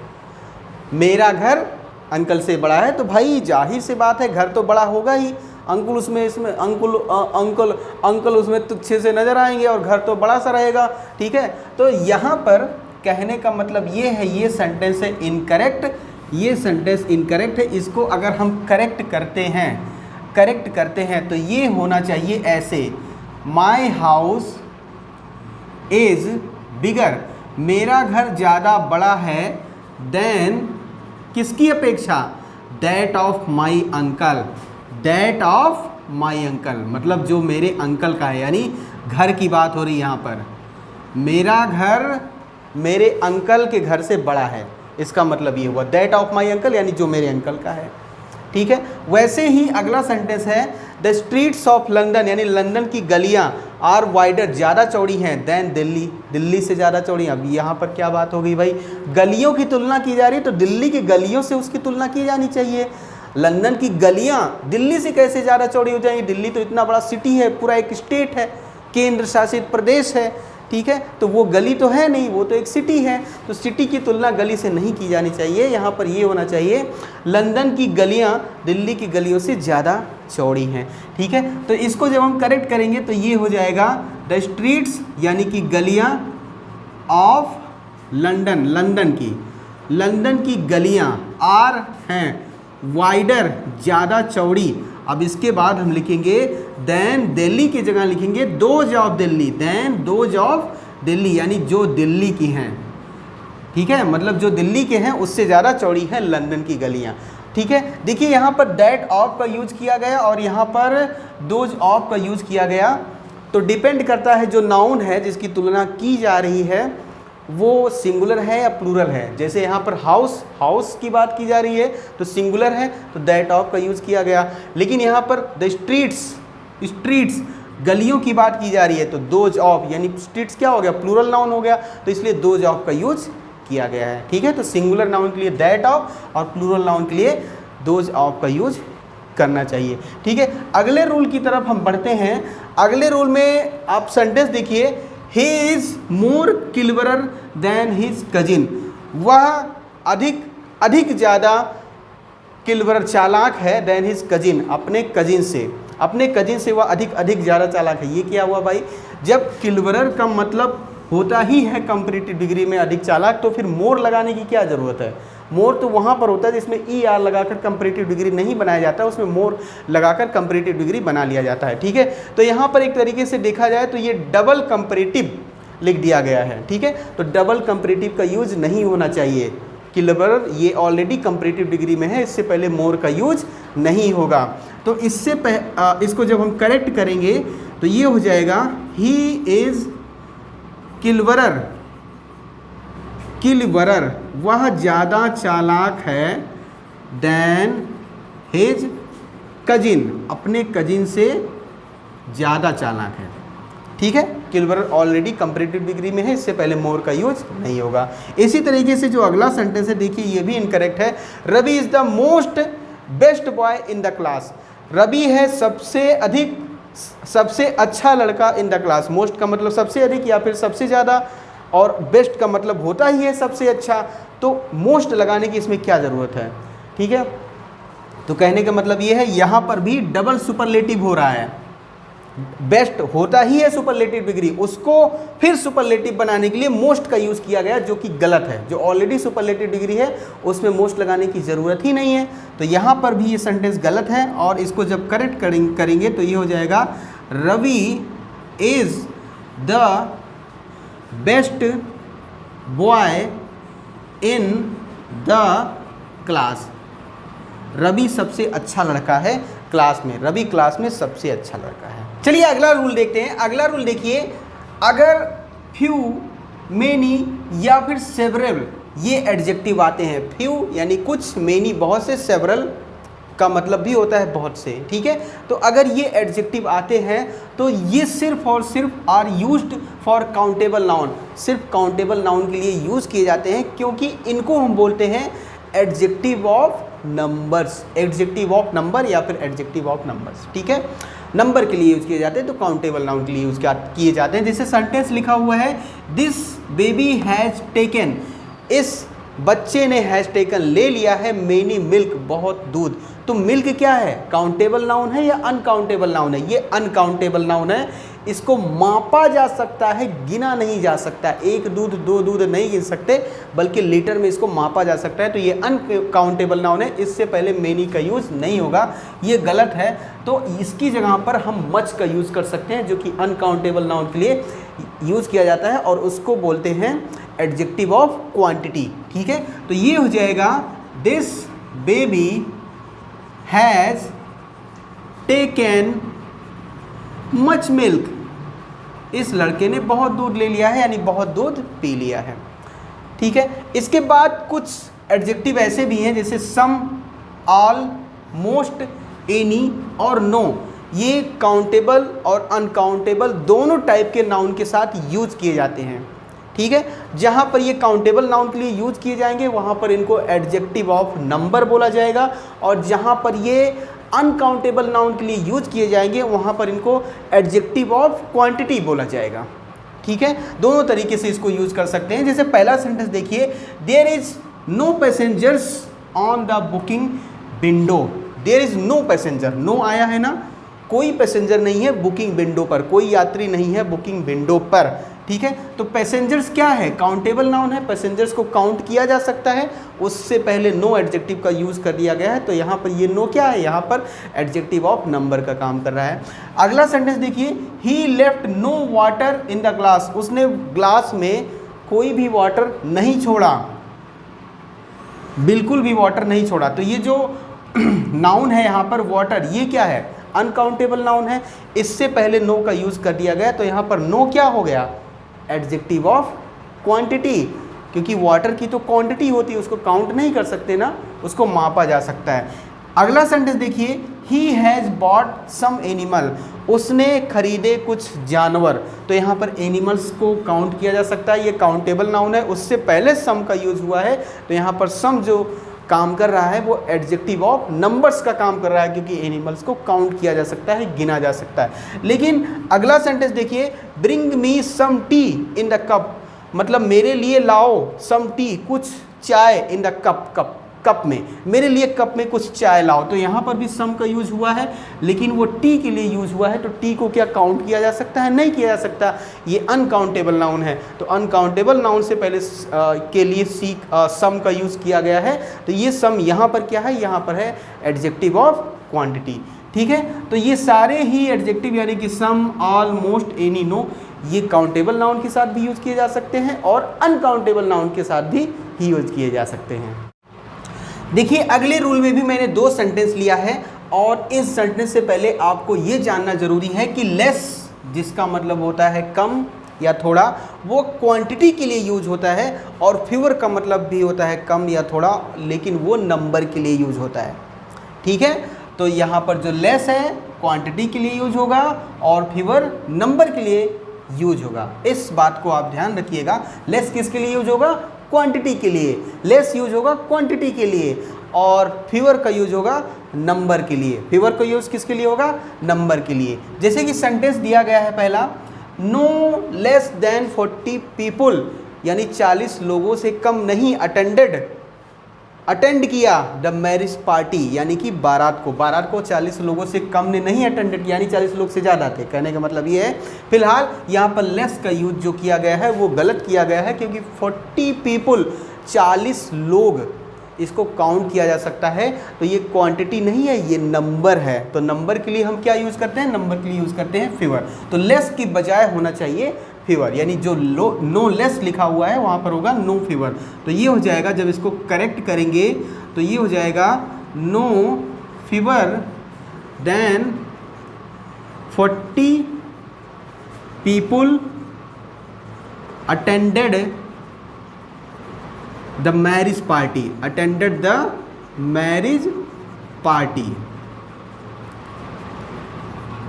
A: मेरा घर अंकल से बड़ा है, तो भाई जाहिर सी बात है घर तो बड़ा होगा ही, अंकुल उसमें इसमें अंकल उसमें तुच्छे से नज़र आएंगे और घर तो बड़ा सा रहेगा। ठीक है, तो यहाँ पर कहने का मतलब ये है, ये सेंटेंस है इनकरेक्ट, ये सेंटेंस इनकरेक्ट है। इसको अगर हम करेक्ट करते हैं तो ये होना चाहिए ऐसे, माई हाउस इज़ बिगर, मेरा घर ज़्यादा बड़ा है, देन किसकी अपेक्षा, that of my uncle, that of my uncle मतलब जो मेरे अंकल का है, यानी घर की बात हो रही है यहाँ पर, मेरा घर मेरे अंकल के घर से बड़ा है, इसका मतलब ये हुआ दैट ऑफ माई अंकल यानी जो मेरे अंकल का है। ठीक है, वैसे ही अगला सेंटेंस है द स्ट्रीट्स ऑफ लंदन, यानी लंदन की गलियाँ आर वाइडर, ज़्यादा चौड़ी हैं, देन दिल्ली, दिल्ली से ज़्यादा चौड़ी। अब यहाँ पर क्या बात हो गई भाई, गलियों की तुलना की जा रही है तो दिल्ली की गलियों से उसकी तुलना की जानी चाहिए। लंदन की गलियाँ दिल्ली से कैसे ज़्यादा चौड़ी हो जाएंगी, दिल्ली तो इतना बड़ा सिटी है, पूरा एक स्टेट है, केंद्र शासित प्रदेश है। ठीक है, तो वो गली तो है नहीं, वो तो एक सिटी है, तो सिटी की तुलना गली से नहीं की जानी चाहिए। यहाँ पर ये होना चाहिए लंदन की गलियाँ दिल्ली की गलियों से ज़्यादा चौड़ी हैं। ठीक है, तो इसको जब हम करेक्ट करेंगे तो ये हो जाएगा द स्ट्रीट्स यानी कि गलियाँ ऑफ लंदन, लंदन की गलियाँ आर हैं वाइडर, ज़्यादा चौड़ी। अब इसके बाद हम लिखेंगे देन दिल्ली की जगह लिखेंगे those of Delhi, then those of Delhi यानी जो दिल्ली की हैं। ठीक है, मतलब जो दिल्ली के हैं उससे ज़्यादा चौड़ी है लंदन की गलियाँ। ठीक है, देखिए यहाँ पर दैट ऑफ का यूज किया गया और यहाँ पर दोज ऑफ का यूज किया गया, तो डिपेंड करता है जो नाउन है जिसकी तुलना की जा रही है वो सिंगुलर है या प्लूरल है। जैसे यहाँ पर हाउस की बात की जा रही है तो सिंगुलर है तो दैट ऑफ का यूज़ किया गया, लेकिन यहाँ पर द स्ट्रीट्स गलियों की बात की जा रही है तो दोज ऑफ, यानी स्ट्रीट्स क्या हो गया, प्लूरल नाउन हो गया, तो इसलिए दोज ऑफ का यूज किया गया है। ठीक है, तो सिंगुलर नाउन के लिए दैट ऑफ और प्लूरल नाउन के लिए दोज ऑफ का यूज करना चाहिए। ठीक है, अगले रूल की तरफ हम बढ़ते हैं। अगले रूल में आप सेंटेंस देखिए, he is more cleverer than his cousin, वह अधिक ज़्यादा क्लेवर चालाक है देन हिज कजिन, अपने कजिन से वह अधिक ज़्यादा चालाक है। ये क्या हुआ भाई, जब क्लेवरर का मतलब होता ही है कंपैरेटिव डिग्री में अधिक चालाक, तो फिर मोर लगाने की क्या ज़रूरत है। मोर तो वहाँ पर होता है जिसमें ई आर लगाकर कंपैरेटिव डिग्री नहीं बनाया जाता, उसमें मोर लगाकर कंपैरेटिव डिग्री बना लिया जाता है। ठीक है, तो यहाँ पर एक तरीके से देखा जाए तो ये डबल कंपैरेटिव लिख दिया गया है। ठीक है, तो डबल कंपैरेटिव का यूज नहीं होना चाहिए। क्लेवर ये ऑलरेडी कंपैरेटिव डिग्री में है, इससे पहले मोर का यूज नहीं होगा। तो इसको जब हम करेक्ट करेंगे तो ये हो जाएगा ही इज़ क्लेवरर, वह ज़्यादा चालाक है देन हिज कजिन, अपने कजिन से ज़्यादा चालाक है। ठीक है, क्लेवरर ऑलरेडी कंपैरेटिव डिग्री में है, इससे पहले मोर का यूज नहीं होगा। इसी तरीके से जो अगला सेंटेंस है देखिए ये भी इनकरेक्ट है, Ravi is the most best boy in the class, Ravi है सबसे अच्छा लड़का इन द क्लास। मोस्ट का मतलब सबसे अधिक या फिर सबसे ज़्यादा, और बेस्ट का मतलब होता ही है सबसे अच्छा, तो मोस्ट लगाने की इसमें क्या ज़रूरत है, ठीक है। तो कहने का मतलब ये है यहाँ पर भी डबल सुपरलेटिव हो रहा है। बेस्ट होता ही है सुपरलेटिव डिग्री, उसको फिर सुपरलेटिव बनाने के लिए मोस्ट का यूज़ किया गया, जो कि गलत है। जो ऑलरेडी सुपरलेटिव डिग्री है उसमें मोस्ट लगाने की ज़रूरत ही नहीं है। तो यहाँ पर भी ये सेंटेंस गलत है, और इसको जब करेक्ट करेंगे तो ये हो जाएगा Ravi is the best boy in the class. Ravi सबसे अच्छा लड़का है क्लास में, रवि क्लास में सबसे अच्छा लड़का है। चलिए अगला रूल देखते हैं। अगला रूल देखिए, अगर फ्यू, मेनी या फिर सेवरल ये एडजेक्टिव आते हैं, फ्यू यानी कुछ, मेनी बहुत से, सेवरल का मतलब भी होता है बहुत से, ठीक है। तो अगर ये एडजेक्टिव आते हैं तो ये सिर्फ और सिर्फ are used for countable noun, सिर्फ काउंटेबल नाउन के लिए यूज़ किए जाते हैं, क्योंकि इनको हम बोलते हैं adjective of numbers, adjective of number या फिर एडजेक्टिव ऑफ नंबर्स, ठीक है। नंबर के लिए यूज़ किए जाते हैं तो काउंटेबल नाउन के लिए यूज़ किए जाते हैं। जैसे सेंटेंस लिखा हुआ है, दिस बेबी हैज़ टेकन, इस बच्चे ने हैज़ टेकन ले लिया है, मेनी मिल्क बहुत दूध। तो मिल्क क्या है, काउंटेबल नाउन है या अनकाउंटेबल नाउन है? ये अनकाउंटेबल नाउन है, इसको मापा जा सकता है, गिना नहीं जा सकता। एक दूध दो दूध नहीं गिन सकते, बल्कि लीटर में इसको मापा जा सकता है। तो ये अनकाउंटेबल नाउन है, इससे पहले मेनी का यूज़ नहीं होगा, ये गलत है। तो इसकी जगह पर हम मच का यूज़ कर सकते हैं, जो कि अनकाउंटेबल नाउन के लिए यूज़ किया जाता है, और उसको बोलते हैं एडजेक्टिव ऑफ क्वांटिटी, ठीक है। तो ये हो जाएगा, this baby has taken much milk, इस लड़के ने बहुत दूध ले लिया है, यानी बहुत दूध पी लिया है, ठीक है। इसके बाद कुछ एडजेक्टिव ऐसे भी हैं, जैसे सम, ऑल, मोस्ट, एनी और नो। ये काउंटेबल और अनकाउंटेबल दोनों टाइप के नाउन के साथ यूज किए जाते हैं, ठीक है। जहाँ पर ये काउंटेबल नाउन के लिए यूज किए जाएंगे वहाँ पर इनको एडजेक्टिव ऑफ नंबर बोला जाएगा, और जहाँ पर ये अनकाउंटेबल नाउन के लिए यूज किए जाएंगे वहाँ पर इनको एडजेक्टिव ऑफ क्वांटिटी बोला जाएगा, ठीक है। दोनों तरीके से इसको यूज कर सकते हैं। जैसे पहला सेंटेंस देखिए, there is no passengers on the booking window. There is no passenger, no आया है ना, कोई पैसेंजर नहीं है बुकिंग विंडो पर, कोई यात्री नहीं है बुकिंग विंडो पर, ठीक है। तो पैसेंजर्स क्या है, काउंटेबल नाउन है, पैसेंजर्स को काउंट किया जा सकता है, उससे पहले नो एडजेक्टिव का यूज़ कर दिया गया है। तो यहाँ पर ये नो क्या है, यहाँ पर एडजेक्टिव ऑफ नंबर का काम कर रहा है। अगला सेंटेंस देखिए, he left no water in the glass. उसने ग्लास में कोई भी वाटर नहीं छोड़ा, बिल्कुल भी वाटर नहीं छोड़ा। तो ये जो नाउन है यहाँ पर वाटर, ये क्या है, अनकाउंटेबल नाउन है, इससे पहले नो का यूज़ कर दिया गया। तो यहाँ पर नो क्या हो गया, एडजेक्टिव ऑफ क्वांटिटी, क्योंकि वाटर की तो क्वांटिटी होती है, उसको काउंट नहीं कर सकते ना, उसको मापा जा सकता है। अगला सेंटेंस देखिए, he has bought some animal. उसने खरीदे कुछ जानवर। तो यहाँ पर एनिमल्स को काउंट किया जा सकता है, ये काउंटेबल नाउन है, उससे पहले सम का यूज़ हुआ है। तो यहाँ पर सम जो काम कर रहा है वो एडजेक्टिव ऑफ नंबर्स का काम कर रहा है, क्योंकि एनिमल्स को काउंट किया जा सकता है, गिना जा सकता है। लेकिन अगला सेंटेंस देखिए, bring me some tea in the cup, मतलब मेरे लिए लाओ सम टी, कुछ चाय, इन द कप, कप में, मेरे लिए कप में कुछ चाय लाओ। तो यहाँ पर भी सम का यूज़ हुआ है, लेकिन वो टी के लिए यूज़ हुआ है। तो टी को क्या काउंट किया जा सकता है, नहीं किया जा सकता, ये अनकाउंटेबल नाउन है। तो अनकाउंटेबल नाउन से पहले के लिए सम का यूज़ किया गया है। तो ये सम यहाँ पर क्या है, यहाँ पर है एडजेक्टिव ऑफ क्वांटिटी, ठीक है। तो ये सारे ही एडजेक्टिव यानी कि सम, ऑल, मोस्ट, एनी, नो, ये काउंटेबल नाउन के साथ भी यूज़ किए जा सकते हैं और अनकाउंटेबल नाउन के साथ भी यूज़ किए जा सकते हैं। देखिए अगले रूल में भी मैंने दो सेंटेंस लिया है, और इस सेंटेंस से पहले आपको ये जानना जरूरी है कि लेस, जिसका मतलब होता है कम या थोड़ा, वो क्वांटिटी के लिए यूज होता है, और फ्यूअर का मतलब भी होता है कम या थोड़ा, लेकिन वो नंबर के लिए यूज होता है, ठीक है। तो यहाँ पर जो लेस है क्वांटिटी के लिए यूज होगा, और फ्यूअर नंबर के लिए यूज होगा। इस बात को आप ध्यान रखिएगा, लेस किसके लिए यूज होगा, क्वांटिटी के लिए, लेस यूज होगा क्वांटिटी के लिए, और फ्यूअर का यूज होगा नंबर के लिए। फ्यूअर का यूज किसके लिए होगा, नंबर के लिए। जैसे कि सेंटेंस दिया गया है पहला, नो लेस देन 40 पीपुल, यानी 40 लोगों से कम नहीं अटेंड किया द मैरिज पार्टी, यानी कि बारात को 40 लोगों से कम ने नहीं अटेंडेड, यानी 40 लोग से ज़्यादा थे। कहने का मतलब ये है फिलहाल यहाँ पर लेस का यूज जो किया गया है वो गलत किया गया है, क्योंकि 40 पीपुल 40 लोग इसको काउंट किया जा सकता है, तो ये क्वांटिटी नहीं है, ये नंबर है। तो नंबर के लिए हम क्या यूज़ करते हैं, नंबर के लिए यूज़ करते हैं फीवर। तो लेस की बजाय होना चाहिए फीवर, यानी जो नो लेस लिखा हुआ है वहाँ पर होगा नो फीवर। तो ये हो जाएगा, जब इसको करेक्ट करेंगे तो ये हो जाएगा no fewer than 40 people attended the marriage party,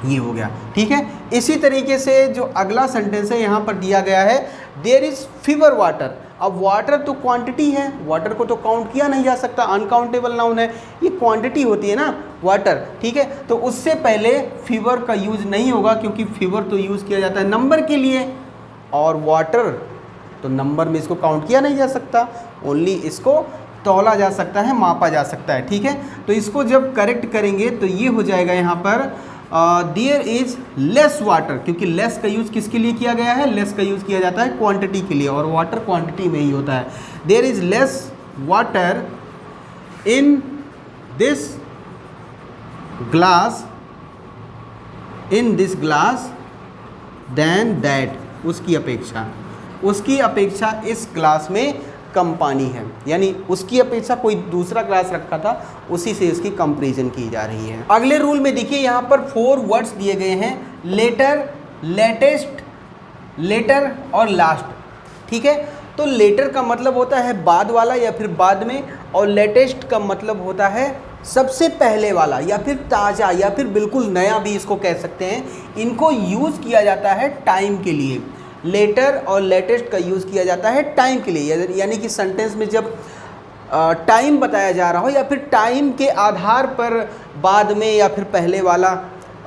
A: ये हो गया। ठीक है, इसी तरीके से जो अगला सेंटेंस है यहाँ पर दिया गया है देयर इज फीवर वाटर। अब वाटर तो क्वांटिटी है, वाटर को तो काउंट किया नहीं जा सकता, अनकाउंटेबल नाउन है, ये क्वांटिटी होती है ना वाटर। ठीक है, तो उससे पहले फीवर का यूज नहीं होगा, क्योंकि फीवर तो यूज किया जाता है नंबर के लिए, और वाटर तो नंबर में इसको काउंट किया नहीं जा सकता, ओनली इसको तौला जा सकता है, मापा जा सकता है। ठीक है, तो इसको जब करेक्ट करेंगे तो ये हो जाएगा यहाँ पर देयर इज लेस वाटर, क्योंकि लेस का यूज़ किसके लिए किया गया है, लेस का यूज़ किया जाता है क्वांटिटी के लिए, और वाटर क्वांटिटी में ही होता है। There is less water in this glass than that, उसकी अपेक्षा इस ग्लास में कम पानी है, यानी उसकी अपेक्षा कोई दूसरा ग्लास रखा था, उसी से इसकी कंपैरिजन की जा रही है। अगले रूल में देखिए यहाँ पर 4 वर्ड्स दिए गए हैं, लेटर, लेटेस्ट, लेटर और लास्ट। ठीक है, तो लेटर का मतलब होता है बाद वाला या फिर बाद में, और लेटेस्ट का मतलब होता है सबसे पहले वाला या फिर ताज़ा या फिर बिल्कुल नया भी इसको कह सकते हैं। इनको यूज़ किया जाता है टाइम के लिए, लेटर और लेटेस्ट का यूज़ किया जाता है टाइम के लिए, यानी कि सेंटेंस में जब टाइम बताया जा रहा हो या फिर टाइम के आधार पर बाद में या फिर पहले वाला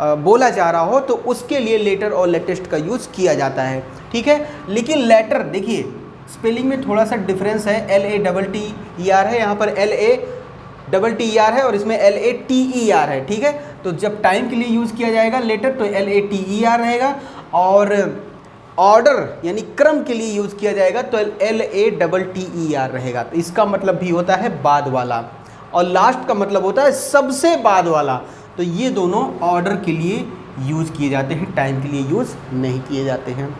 A: बोला जा रहा हो, तो उसके लिए लेटर और लेटेस्ट का यूज़ किया जाता है। ठीक है, लेकिन लेटर देखिए स्पेलिंग में थोड़ा सा डिफरेंस है, LATTER है, यहाँ पर LATTER है और इसमें LATER है। ठीक है, तो जब टाइम के लिए यूज़ किया जाएगा लेटर तो LATER रहेगा, और ऑर्डर यानी क्रम के लिए यूज़ किया जाएगा तो LATTER रहेगा। तो इसका मतलब भी होता है बाद वाला, और लास्ट का मतलब होता है सबसे बाद वाला। तो ये दोनों ऑर्डर के लिए यूज़ किए जाते हैं, टाइम के लिए यूज़ नहीं किए जाते हैं।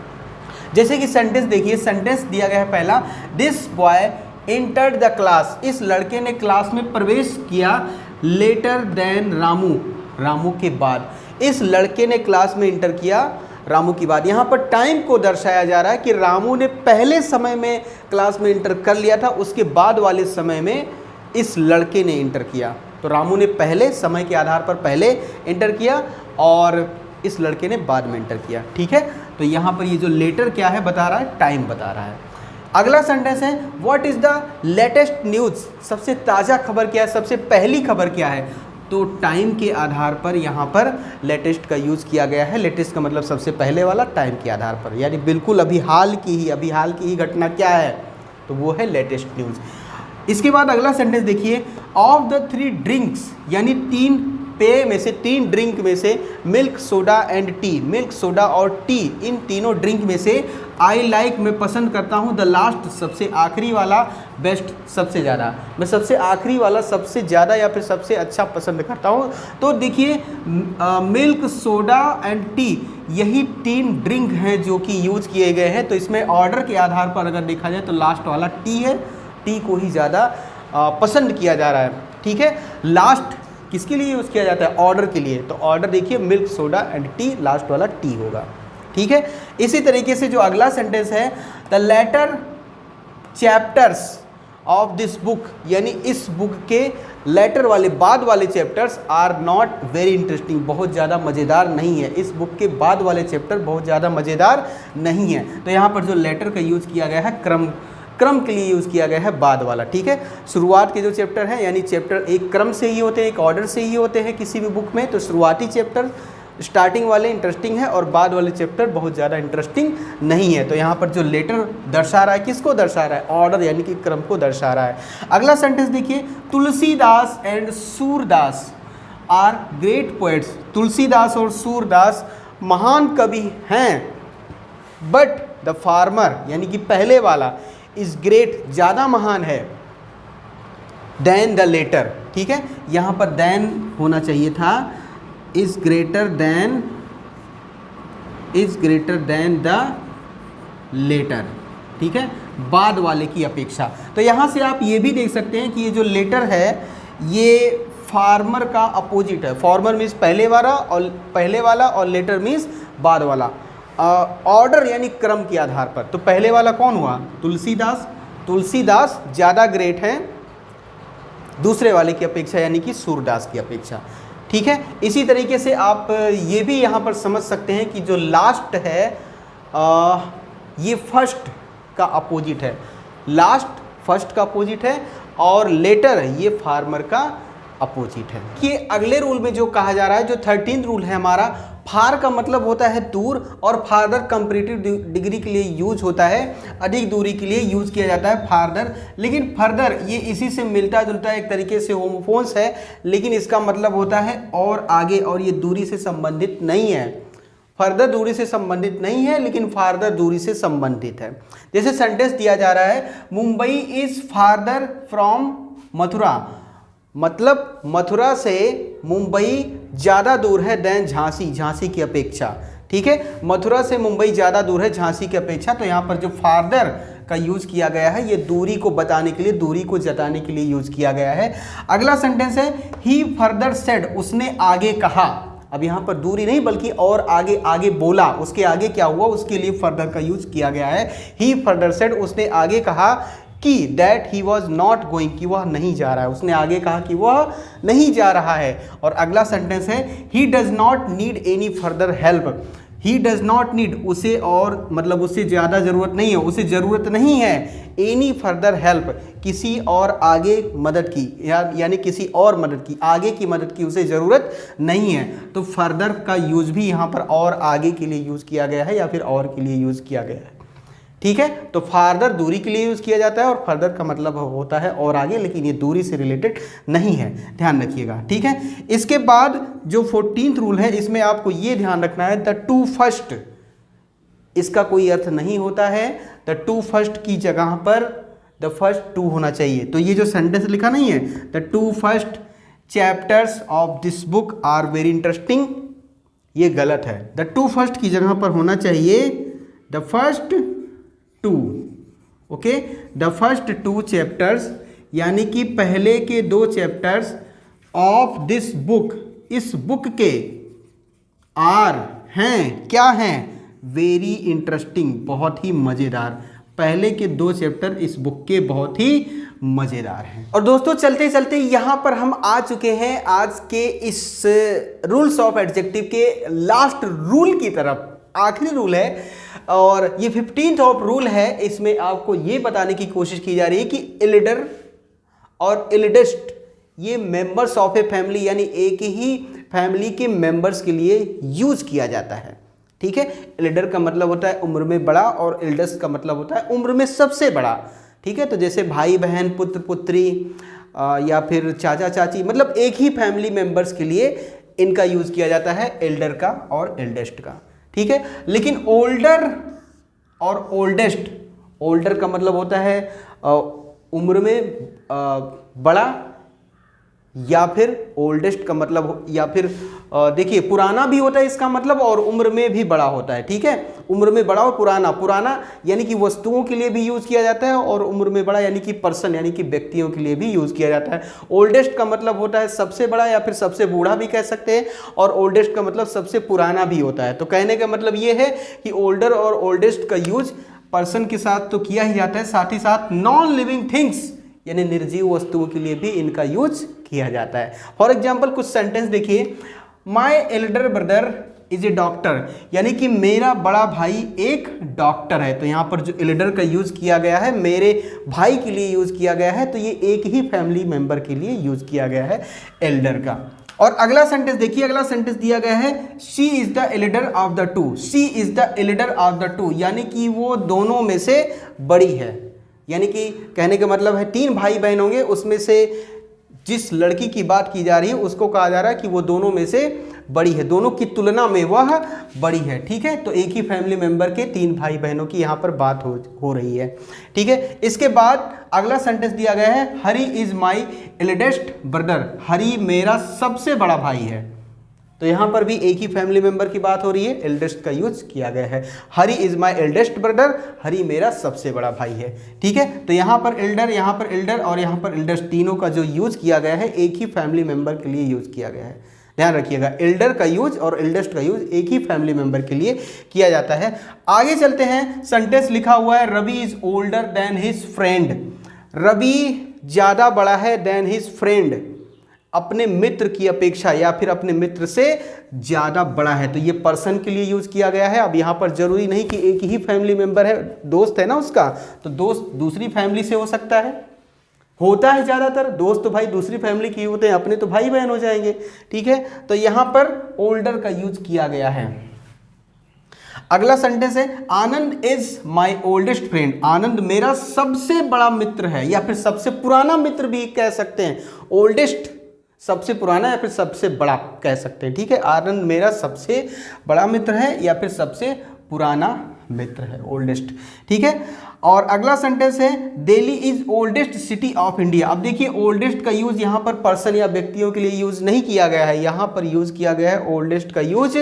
A: जैसे कि सेंटेंस देखिए, सेंटेंस दिया गया है पहला, this boy entered the class, इस लड़के ने क्लास में प्रवेश किया, लेटर देन रामू, रामू के बाद, इस लड़के ने क्लास में इंटर किया रामू की बात। यहाँ पर टाइम को दर्शाया जा रहा है कि रामू ने पहले समय में क्लास में इंटर कर लिया था, उसके बाद वाले समय में इस लड़के ने इंटर किया। तो रामू ने पहले समय के आधार पर पहले इंटर किया और इस लड़के ने बाद में इंटर किया। ठीक है, तो यहाँ पर ये जो लेटर क्या है बता रहा है, टाइम बता रहा है। अगला सेंटेंस है, what is the latest news, सबसे ताज़ा खबर क्या है, सबसे पहली खबर क्या है। तो टाइम के आधार पर यहाँ पर लेटेस्ट का यूज़ किया गया है। लेटेस्ट का मतलब सबसे पहले वाला, टाइम के आधार पर, यानी बिल्कुल अभी हाल की ही घटना क्या है, तो वो है लेटेस्ट न्यूज़। इसके बाद अगला सेंटेंस देखिए, ऑफ द 3 ड्रिंक्स, यानी 3 पेय में से, 3 ड्रिंक में से, milk soda and T, milk soda और टी, इन तीनों ड्रिंक में से आई लाइक, मैं पसंद करता हूँ, द लास्ट, सबसे आखिरी वाला, बेस्ट, सबसे ज़्यादा, मैं सबसे आखिरी वाला सबसे ज़्यादा या फिर सबसे अच्छा पसंद करता हूँ। तो देखिए मिल्क सोडा एंड टी, यही 3 ड्रिंक हैं जो कि यूज़ किए गए हैं। तो इसमें ऑर्डर के आधार पर अगर देखा जाए तो लास्ट वाला टी है, टी को ही ज़्यादा पसंद किया जा रहा है। ठीक है, लास्ट किसके लिए यूज़ किया जाता है, ऑर्डर के लिए। तो ऑर्डर देखिए milk soda and T, last वाला टी होगा। ठीक है, इसी तरीके से जो अगला सेंटेंस है, the latter chapters of this book, यानी इस बुक के लेटर वाले बाद वाले chapters are not very interesting, बहुत ज़्यादा मज़ेदार नहीं है। इस बुक के बाद वाले चैप्टर बहुत ज़्यादा मज़ेदार नहीं है। तो यहाँ पर जो लेटर का यूज़ किया गया है क्रम के लिए यूज़ किया गया है बाद वाला। ठीक है, शुरुआत के जो चैप्टर हैं, यानी चैप्टर एक क्रम से ही होते हैं, एक ऑर्डर से ही होते हैं किसी भी बुक में। तो शुरुआती चैप्टर स्टार्टिंग वाले इंटरेस्टिंग है और बाद वाले चैप्टर बहुत ज़्यादा इंटरेस्टिंग नहीं है। तो यहाँ पर जो लेटर दर्शा रहा है किसको दर्शा रहा है, ऑर्डर यानी कि क्रम को दर्शा रहा है। अगला सेंटेंस देखिए, Tulsidas and Surdas are great poets. Tulsidas और सूरदास महान कवि हैं, बट द फार्मर यानी कि पहले वाला इज ग्रेट ज़्यादा महान है देन द लेटर। ठीक है, यहाँ पर देन होना चाहिए था, is greater than the latter. ठीक है, बाद वाले की अपेक्षा। तो यहाँ से आप ये भी देख सकते हैं कि ये जो लेटर है ये फार्मर का अपोजिट है। फार्मर मीन्स पहले वाला और लेटर मीन्स बाद वाला। ऑर्डर यानी क्रम के आधार पर। तो पहले वाला कौन हुआ, तुलसीदास। तुलसीदास ज़्यादा ग्रेट हैं दूसरे वाले की अपेक्षा यानी कि सूरदास की अपेक्षा। ठीक है, इसी तरीके से आप ये भी यहाँ पर समझ सकते हैं कि जो लास्ट है ये फर्स्ट का अपोजिट है। लास्ट फर्स्ट का अपोजिट है और लेटर ये फार्मर का अपोजिट है। कि अगले रूल में जो कहा जा रहा है, जो 13th रूल है हमारा, फार का मतलब होता है दूर और फार्दर कंपैरेटिव डिग्री के लिए यूज होता है, अधिक दूरी के लिए यूज किया जाता है फार्दर। लेकिन फर्दर ये इसी से मिलता जुलता एक तरीके से होमोफोन्स है, लेकिन इसका मतलब होता है और आगे, और ये दूरी से संबंधित नहीं है। फर्दर दूरी से संबंधित नहीं है लेकिन फार्दर दूरी से संबंधित है। जैसे सेंटेंस दिया जा रहा है, Mumbai is farther from Mathura, मतलब मथुरा से मुंबई ज़्यादा दूर है देन झांसी, झांसी की अपेक्षा। ठीक है, मथुरा से मुंबई ज़्यादा दूर है झांसी की अपेक्षा। तो यहाँ पर जो फार्दर का यूज किया गया है ये दूरी को बताने के लिए, दूरी को जताने के लिए यूज किया गया है। अगला सेंटेंस है, ही फर्दर सेड, उसने आगे कहा। अब यहाँ पर दूरी नहीं बल्कि और आगे, आगे बोला, उसके आगे क्या हुआ उसके लिए फर्दर का यूज किया गया है। ही फर्दर सेड, उसने आगे कहा कि that he was not going, कि वह नहीं जा रहा है। उसने आगे कहा कि वह नहीं जा रहा है। और अगला सेंटेंस है, he does not need any further help. He does not need, उसे और मतलब उससे ज़्यादा ज़रूरत नहीं है, उसे ज़रूरत नहीं है एनी फर्दर हेल्प, किसी और आगे मदद की, यानी किसी और मदद की, आगे की मदद की उसे ज़रूरत नहीं है। तो फर्दर का यूज़ भी यहाँ पर और आगे के लिए यूज़ किया गया है या फिर और के लिए यूज़ किया गया है। ठीक है, तो फार्दर दूरी के लिए यूज़ किया जाता है और फर्दर का मतलब होता है और आगे, लेकिन ये दूरी से रिलेटेड नहीं है, ध्यान रखिएगा। ठीक है, इसके बाद जो 14th रूल है इसमें आपको ये ध्यान रखना है, द टू फर्स्ट, इसका कोई अर्थ नहीं होता है। द टू फर्स्ट की जगह पर द फर्स्ट टू होना चाहिए। तो ये जो सेंटेंस लिखा नहीं है, the two first chapters of this book are very interesting, ये गलत है। द टू फर्स्ट की जगह पर होना चाहिए the first two. Okay, the first two chapters, यानी कि पहले के दो चैप्टर्स ऑफ दिस बुक, इस बुक के, आर हैं, क्या हैं, वेरी इंटरेस्टिंग, बहुत ही मज़ेदार। पहले के दो चैप्टर इस बुक के बहुत ही मज़ेदार हैं। और दोस्तों चलते चलते यहाँ पर हम आ चुके हैं आज के इस रूल्स ऑफ एडजेक्टिव के लास्ट रूल की तरफ। आखिरी रूल है और ये 15th ऑफ रूल है। इसमें आपको ये बताने की कोशिश की जा रही है कि एल्डर और एल्डेस्ट ये मेंबर्स ऑफ ए फैमिली, यानी एक ही फैमिली के मेंबर्स के लिए यूज किया जाता है। ठीक है, एल्डर का मतलब होता है उम्र में बड़ा और एल्डेस्ट का मतलब होता है उम्र में सबसे बड़ा। ठीक है, तो जैसे भाई बहन, पुत्र पुत्री या फिर चाचा चाची, मतलब एक ही फैमिली मेंबर्स के लिए इनका यूज किया जाता है, एल्डर का और एल्डेस्ट का। ठीक है, लेकिन ओल्डर और ओल्डेस्ट, ओल्डर का मतलब होता है उम्र में बड़ा, या फिर ओल्डेस्ट का मतलब, या फिर देखिए पुराना भी होता है इसका मतलब, और उम्र में भी बड़ा होता है। ठीक है, उम्र में बड़ा और पुराना, पुराना यानी कि वस्तुओं के लिए भी यूज़ किया जाता है और उम्र में बड़ा यानी कि पर्सन यानी कि व्यक्तियों के लिए भी यूज़ किया जाता है। ओल्डेस्ट का मतलब होता है सबसे बड़ा या फिर सबसे बूढ़ा भी कह सकते हैं, और ओल्डेस्ट का मतलब सबसे पुराना भी होता है। तो कहने का मतलब ये है कि ओल्डर और ओल्डेस्ट का यूज पर्सन के साथ तो किया ही जाता है, साथ ही साथ नॉन लिविंग थिंग्स यानी निर्जीव वस्तुओं के लिए भी इनका यूज किया जाता है। फॉर एग्जाम्पल कुछ सेंटेंस देखिए, my elder brother is a doctor, यानी कि मेरा बड़ा भाई एक डॉक्टर है। तो यहाँ पर जो एल्डर का यूज किया गया है मेरे भाई के लिए यूज किया गया है, तो ये एक ही फैमिली मेंबर के लिए यूज किया गया है एल्डर का। और अगला सेंटेंस देखिए, अगला सेंटेंस दिया गया है she is the Elder of the to. She is the Elder of the two यानी कि वो दोनों में से बड़ी है। यानी कि कहने का मतलब है 3 भाई बहन होंगे, उसमें से जिस लड़की की बात की जा रही है उसको कहा जा रहा है कि वो दोनों में से बड़ी है, दोनों की तुलना में वह बड़ी है। ठीक है, तो एक ही फैमिली मेंबर के 3 भाई बहनों की यहाँ पर बात हो रही है। ठीक है, इसके बाद अगला सेंटेंस दिया गया है हरी इज माई एल्डेस्ट ब्रदर। हरी मेरा सबसे बड़ा भाई है। तो यहाँ पर भी एक ही फैमिली मेंबर की बात हो रही है, एल्डेस्ट का यूज किया गया है। हरी इज माई एल्डेस्ट ब्रदर, हरी मेरा सबसे बड़ा भाई है। ठीक है, तो यहाँ पर एल्डर, यहाँ पर एल्डर और यहाँ पर एल्डेस्ट, तीनों का जो यूज किया गया है एक ही फैमिली मेंबर के लिए यूज किया गया है। ध्यान रखिएगा, एल्डर का यूज और एल्डेस्ट का यूज एक ही फैमिली मेंबर के लिए किया जाता है। आगे चलते हैं, सेंटेंस लिखा हुआ है Ravi is older than his friend. Ravi ज्यादा बड़ा है देन हिज फ्रेंड, अपने मित्र की अपेक्षा या फिर अपने मित्र से ज्यादा बड़ा है। तो ये पर्सन के लिए यूज किया गया है। अब यहाँ पर जरूरी नहीं कि एक ही फैमिली मेंबर है, दोस्त है ना उसका, तो दोस्त दूसरी फैमिली से हो सकता है, होता है ज़्यादातर दोस्त तो भाई दूसरी फैमिली की होते हैं, अपने तो भाई बहन हो जाएंगे। ठीक है, तो यहाँ पर ओल्डर का यूज किया गया है। अगला सेंटेंस है आनंद इज माई ओल्डेस्ट फ्रेंड। आनंद मेरा सबसे बड़ा मित्र है या फिर सबसे पुराना मित्र भी कह सकते हैं। ओल्डेस्ट सबसे पुराना या फिर सबसे बड़ा कह सकते हैं। ठीक है, आनंद मेरा सबसे बड़ा मित्र है या फिर सबसे पुराना मित्र है, ओल्डेस्ट। ठीक है, और अगला सेंटेंस है Delhi is oldest city of India. अब देखिए ओल्डेस्ट का यूज यहाँ पर पर्सन या व्यक्तियों के लिए यूज नहीं किया गया है, यहाँ पर यूज किया गया है ओल्डेस्ट का यूज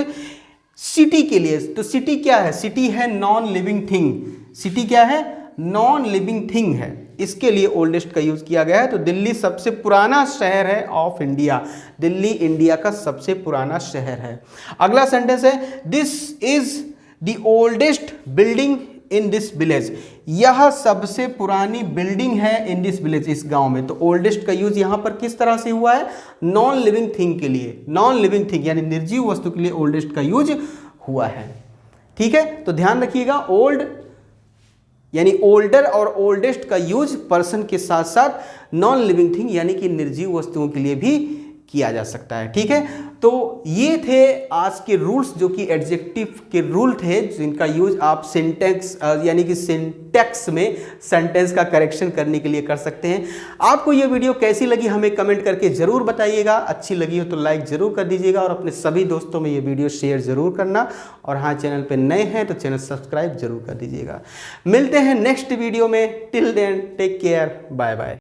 A: सिटी के लिए। तो सिटी क्या है? सिटी है नॉन लिविंग थिंग। सिटी क्या है? नॉन लिविंग थिंग है, इसके लिए ओल्डेस्ट का यूज किया गया है। तो दिल्ली सबसे पुराना शहर है ऑफ इंडिया। दिल्ली इंडिया का सबसे पुराना शहर है। अगला सेंटेंस है this is the oldest building in this village. यह सबसे पुरानी बिल्डिंग है इन दिस विलेज, इस गांव में। तो ओल्डेस्ट का यूज यहां पर किस तरह से हुआ है? नॉन लिविंग थिंग के लिए, नॉन लिविंग थिंग यानी निर्जीव वस्तु के लिए ओल्डेस्ट का यूज हुआ है। ठीक है, तो ध्यान रखिएगा, ओल्ड यानी ओल्डर और ओल्डेस्ट का यूज पर्सन के साथ साथ नॉन लिविंग थिंग यानी कि निर्जीव वस्तुओं के लिए भी किया जा सकता है। ठीक है, तो ये थे आज के रूल्स जो कि एडजेक्टिव के रूल थे, जिनका यूज आप सिंटेक्स यानी कि सिंटेक्स में सेंटेंस का करेक्शन करने के लिए कर सकते हैं। आपको ये वीडियो कैसी लगी हमें कमेंट करके जरूर बताइएगा। अच्छी लगी हो तो लाइक जरूर कर दीजिएगा और अपने सभी दोस्तों में ये वीडियो शेयर जरूर करना। और हाँ, चैनल पे नए हैं तो चैनल सब्सक्राइब जरूर कर दीजिएगा। मिलते हैं नेक्स्ट वीडियो में। Till then take care, bye bye.